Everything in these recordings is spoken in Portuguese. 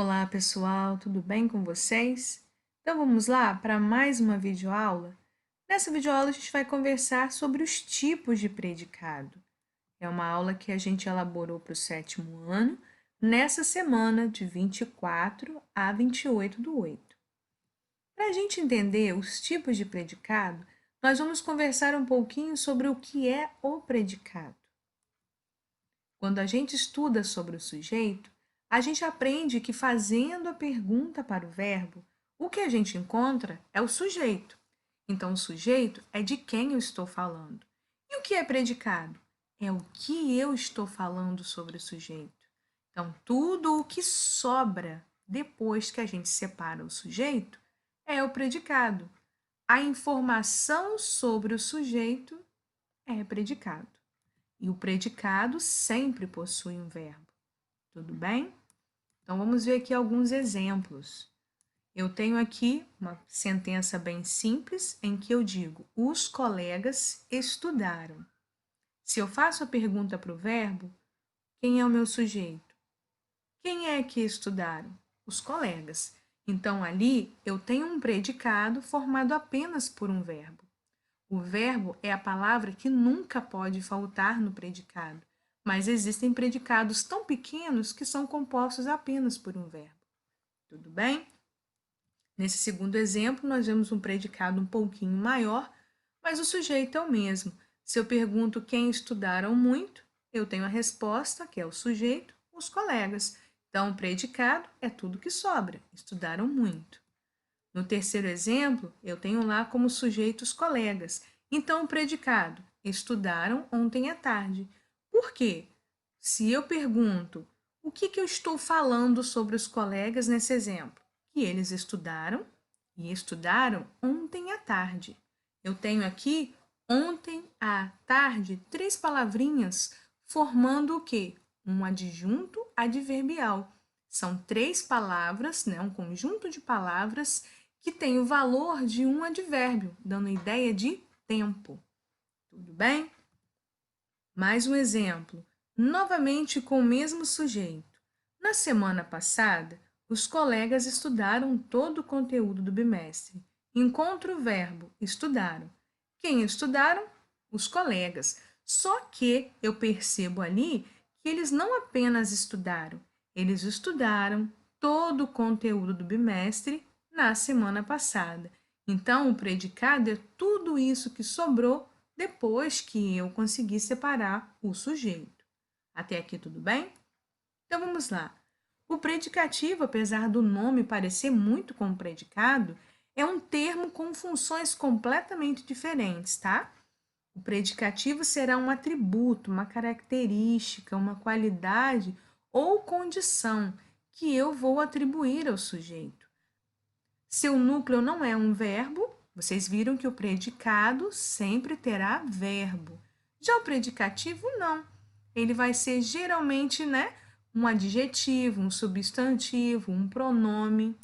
Olá, pessoal, tudo bem com vocês? Então vamos lá para mais uma videoaula? Nessa videoaula a gente vai conversar sobre os tipos de predicado. É uma aula que a gente elaborou para o sétimo ano, nessa semana de 24 a 28/8. Para a gente entender os tipos de predicado, nós vamos conversar um pouquinho sobre o que é o predicado. Quando a gente estuda sobre o sujeito, a gente aprende que fazendo a pergunta para o verbo, o que a gente encontra é o sujeito. Então, o sujeito é de quem eu estou falando. E o que é predicado? É o que eu estou falando sobre o sujeito. Então, tudo o que sobra depois que a gente separa o sujeito é o predicado. A informação sobre o sujeito é predicado. E o predicado sempre possui um verbo. Tudo bem? Então vamos ver aqui alguns exemplos. Eu tenho aqui uma sentença bem simples em que eu digo: os colegas estudaram. Se eu faço a pergunta para o verbo, quem é o meu sujeito? Quem é que estudaram? Os colegas. Então ali eu tenho um predicado formado apenas por um verbo. O verbo é a palavra que nunca pode faltar no predicado, mas existem predicados tão pequenos que são compostos apenas por um verbo. Tudo bem? Nesse segundo exemplo, nós vemos um predicado um pouquinho maior, mas o sujeito é o mesmo. Se eu pergunto quem estudaram muito, eu tenho a resposta, que é o sujeito, os colegas. Então, o predicado é tudo que sobra, estudaram muito. No terceiro exemplo, eu tenho lá como sujeito os colegas. Então, o predicado, estudaram ontem à tarde. Por quê? Se eu pergunto, o que eu estou falando sobre os colegas nesse exemplo? Que eles estudaram e estudaram ontem à tarde. Eu tenho aqui ontem à tarde 3 palavrinhas formando o quê? Um adjunto adverbial. São 3 palavras, né, um conjunto de palavras que tem o valor de um advérbio, dando ideia de tempo. Tudo bem? Mais um exemplo, novamente com o mesmo sujeito. Na semana passada, os colegas estudaram todo o conteúdo do bimestre. Encontra o verbo estudaram. Quem estudaram? Os colegas. Só que eu percebo ali que eles não apenas estudaram, eles estudaram todo o conteúdo do bimestre na semana passada. Então, o predicado é tudo isso que sobrou depois que eu consegui separar o sujeito. Até aqui tudo bem? Então vamos lá. O predicativo, apesar do nome parecer muito com o predicado, é um termo com funções completamente diferentes, tá? O predicativo será um atributo, uma característica, uma qualidade ou condição que eu vou atribuir ao sujeito. Seu núcleo não é um verbo, vocês viram que o predicado sempre terá verbo. Já o predicativo, não. Ele vai ser geralmente, né, um adjetivo, um substantivo, um pronome.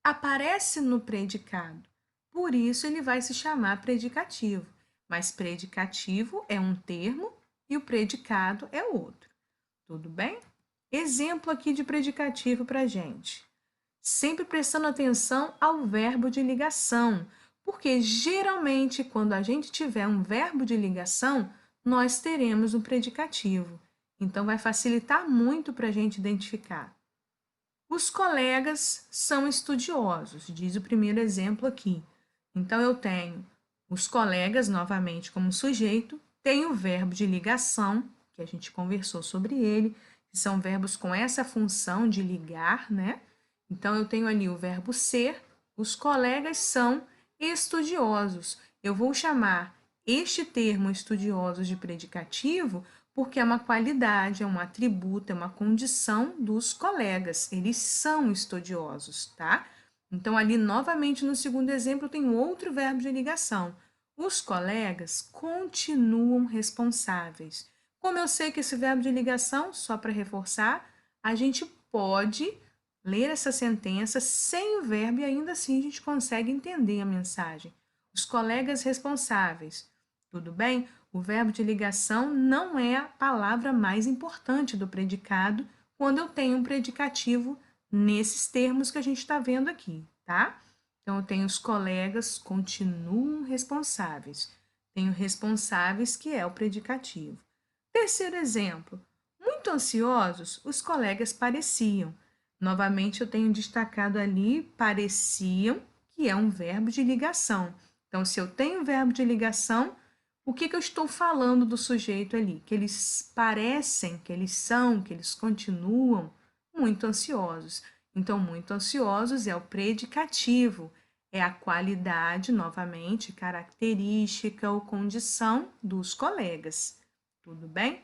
Aparece no predicado, por isso ele vai se chamar predicativo. Mas predicativo é um termo e o predicado é outro. Tudo bem? Exemplo aqui de predicativo para gente. Sempre prestando atenção ao verbo de ligação, porque geralmente quando a gente tiver um verbo de ligação, nós teremos um predicativo. Então vai facilitar muito para a gente identificar. Os colegas são estudiosos, diz o primeiro exemplo aqui. Então eu tenho os colegas novamente como sujeito, tenho o verbo de ligação, que a gente conversou sobre ele, que são verbos com essa função de ligar, né? Então, eu tenho ali o verbo ser, os colegas são estudiosos. Eu vou chamar este termo estudiosos de predicativo porque é uma qualidade, é um atributo, é uma condição dos colegas. Eles são estudiosos, tá? Então, ali, novamente, no segundo exemplo, tem outro verbo de ligação. Os colegas continuam responsáveis. Como eu sei que esse verbo de ligação, só para reforçar, a gente pode ler essa sentença sem o verbo e ainda assim a gente consegue entender a mensagem. Os colegas responsáveis. Tudo bem? O verbo de ligação não é a palavra mais importante do predicado quando eu tenho um predicativo nesses termos que a gente está vendo aqui, tá? Então, eu tenho os colegas continuam responsáveis. Tenho responsáveis, que é o predicativo. Terceiro exemplo. Muito ansiosos, os colegas pareciam. Novamente, eu tenho destacado ali pareciam, que é um verbo de ligação. Então, se eu tenho verbo de ligação, o que eu estou falando do sujeito ali? Que eles parecem, que eles são, que eles continuam muito ansiosos. Então, muito ansiosos é o predicativo, é a qualidade, novamente, característica ou condição dos colegas. Tudo bem?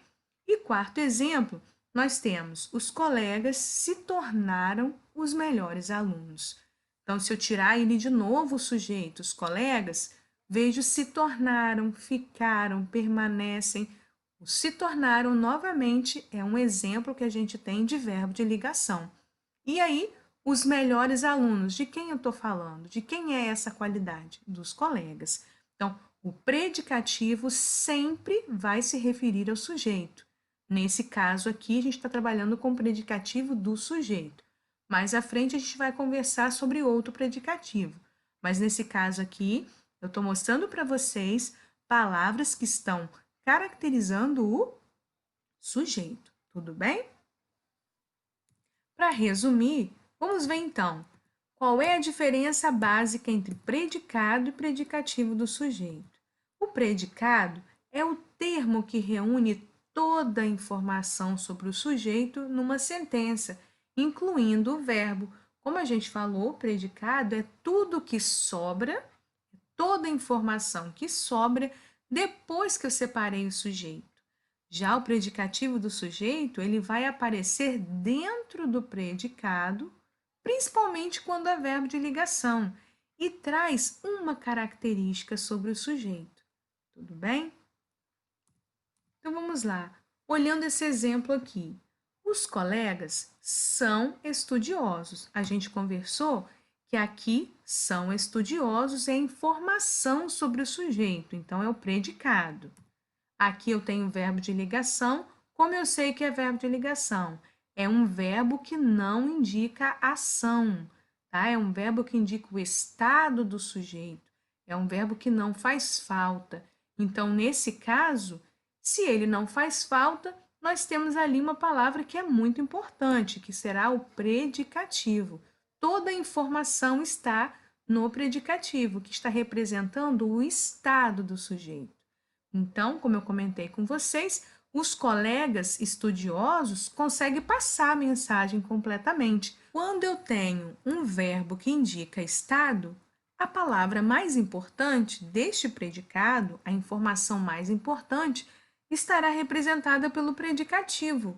E quarto exemplo, nós temos os colegas se tornaram os melhores alunos. Então, se eu tirar ele de novo o sujeito, os colegas, vejo se tornaram, ficaram, permanecem. O se tornaram novamente é um exemplo que a gente tem de verbo de ligação. E aí, os melhores alunos, de quem eu estou falando? De quem é essa qualidade? Dos colegas. Então, o predicativo sempre vai se referir ao sujeito. Nesse caso aqui, a gente está trabalhando com o predicativo do sujeito. Mais à frente, a gente vai conversar sobre outro predicativo. Mas nesse caso aqui, eu estou mostrando para vocês palavras que estão caracterizando o sujeito. Tudo bem? Para resumir, vamos ver então qual é a diferença básica entre predicado e predicativo do sujeito. O predicado é o termo que reúne toda a informação sobre o sujeito numa sentença, incluindo o verbo. Como a gente falou, o predicado é tudo que sobra, toda a informação que sobra depois que eu separei o sujeito. Já o predicativo do sujeito, ele vai aparecer dentro do predicado, principalmente quando é verbo de ligação, e traz uma característica sobre o sujeito. Tudo bem? Então vamos lá. Olhando esse exemplo aqui, os colegas são estudiosos. A gente conversou que aqui são estudiosos é a informação sobre o sujeito, então é o predicado. Aqui eu tenho verbo de ligação. Como eu sei que é verbo de ligação? É um verbo que não indica ação, tá? É um verbo que indica o estado do sujeito. É um verbo que não faz falta. Então, nesse caso, se ele não faz falta, nós temos ali uma palavra que é muito importante, que será o predicativo. Toda a informação está no predicativo, que está representando o estado do sujeito. Então, como eu comentei com vocês, os colegas estudiosos conseguem passar a mensagem completamente. Quando eu tenho um verbo que indica estado, a palavra mais importante deste predicado, a informação mais importante, estará representada pelo predicativo.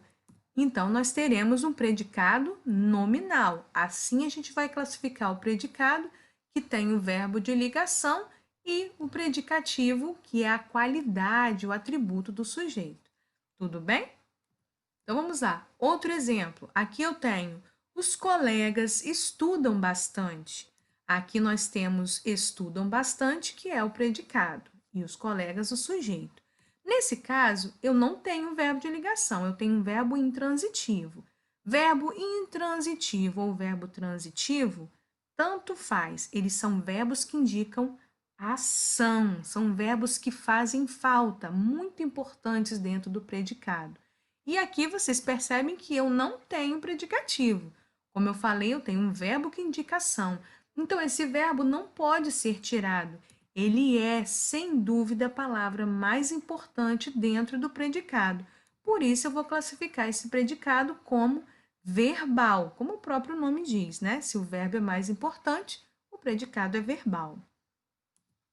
Então, nós teremos um predicado nominal. Assim, a gente vai classificar o predicado que tem o verbo de ligação e o predicativo, que é a qualidade, o atributo do sujeito. Tudo bem? Então vamos lá. Outro exemplo. Aqui eu tenho os colegas estudam bastante. Aqui nós temos estudam bastante, que é o predicado, e os colegas o sujeito. Nesse caso, eu não tenho verbo de ligação, eu tenho um verbo intransitivo. Verbo intransitivo ou verbo transitivo, tanto faz. Eles são verbos que indicam ação, são verbos que fazem falta, muito importantes dentro do predicado. E aqui vocês percebem que eu não tenho predicativo. Como eu falei, eu tenho um verbo que indica ação. Então, esse verbo não pode ser tirado. Ele é, sem dúvida, a palavra mais importante dentro do predicado. Por isso, eu vou classificar esse predicado como verbal, como o próprio nome diz, né? Se o verbo é mais importante, o predicado é verbal.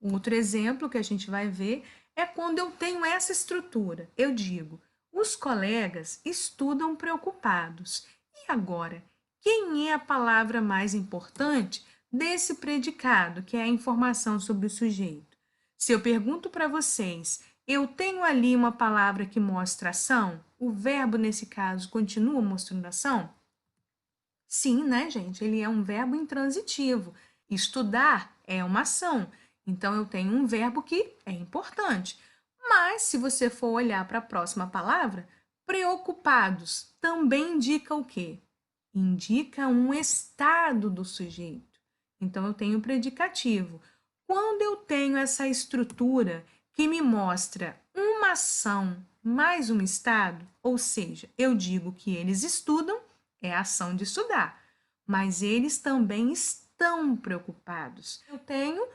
Outro exemplo que a gente vai ver é quando eu tenho essa estrutura. Eu digo, os colegas estudam preocupados. E agora, quem é a palavra mais importante desse predicado, que é a informação sobre o sujeito? Se eu pergunto para vocês, eu tenho ali uma palavra que mostra ação? O verbo, nesse caso, continua mostrando ação? Sim, né, gente? Ele é um verbo intransitivo. Estudar é uma ação. Então, eu tenho um verbo que é importante. Mas, se você for olhar para a próxima palavra, preocupados também indica o quê? indica um estado do sujeito. Então, eu tenho o predicativo. Quando eu tenho essa estrutura que me mostra uma ação mais um estado, ou seja, eu digo que eles estudam, é a ação de estudar, mas eles também estão preocupados. Eu tenho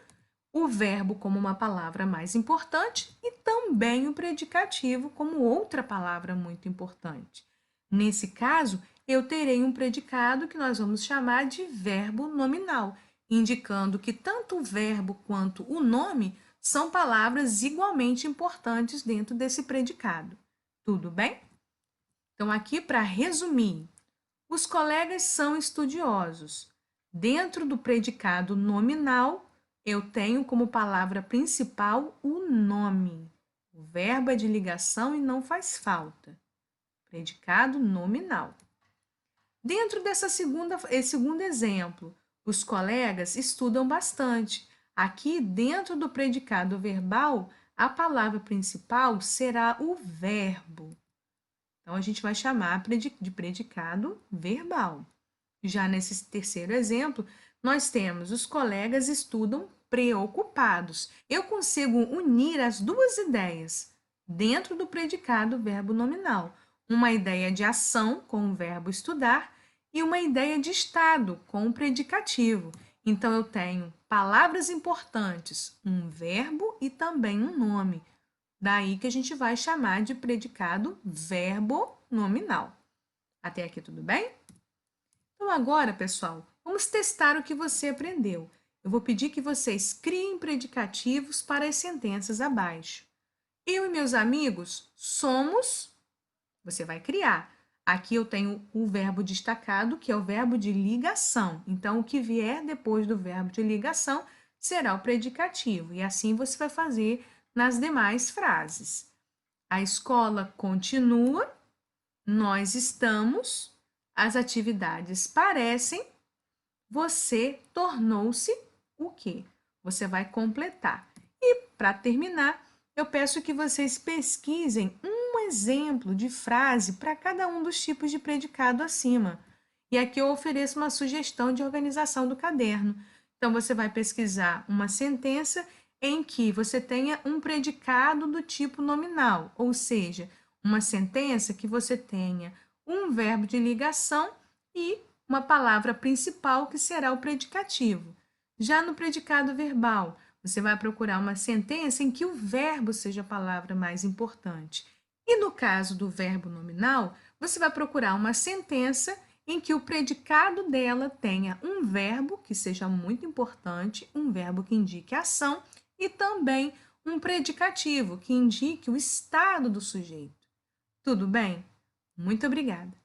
o verbo como uma palavra mais importante e também o predicativo como outra palavra muito importante. Nesse caso, eu terei um predicado que nós vamos chamar de verbo nominal, indicando que tanto o verbo quanto o nome são palavras igualmente importantes dentro desse predicado. Tudo bem? Então, aqui para resumir, os colegas são estudiosos. Dentro do predicado nominal, eu tenho como palavra principal o nome. O verbo é de ligação e não faz falta. Predicado nominal. Dentro esse segundo exemplo, os colegas estudam bastante. Aqui, dentro do predicado verbal, a palavra principal será o verbo. Então, a gente vai chamar de predicado verbal. Já nesse terceiro exemplo, nós temos os colegas estudam preocupados. Eu consigo unir as duas ideias dentro do predicado verbo nominal. Uma ideia de ação com o verbo estudar e uma ideia de estado com o predicativo. Então, eu tenho palavras importantes, um verbo e também um nome. Daí que a gente vai chamar de predicado verbo nominal. Até aqui tudo bem? Então agora, pessoal, vamos testar o que você aprendeu. Eu vou pedir que vocês criem predicativos para as sentenças abaixo. Eu e meus amigos somos... Você vai criar. Aqui eu tenho o verbo destacado, que é o verbo de ligação. Então, o que vier depois do verbo de ligação será o predicativo. E assim você vai fazer nas demais frases. A escola continua, nós estamos, as atividades parecem, você tornou-se o quê? Você vai completar. E, para terminar, eu peço que vocês pesquisem um exemplo de frase para cada um dos tipos de predicado acima. E aqui eu ofereço uma sugestão de organização do caderno. Então, você vai pesquisar uma sentença em que você tenha um predicado do tipo nominal, ou seja, uma sentença que você tenha um verbo de ligação e uma palavra principal que será o predicativo. Já no predicado verbal, você vai procurar uma sentença em que o verbo seja a palavra mais importante. E no caso do verbo nominal, você vai procurar uma sentença em que o predicado dela tenha um verbo que seja muito importante, um verbo que indique a ação e também um predicativo que indique o estado do sujeito. Tudo bem? Muito obrigada!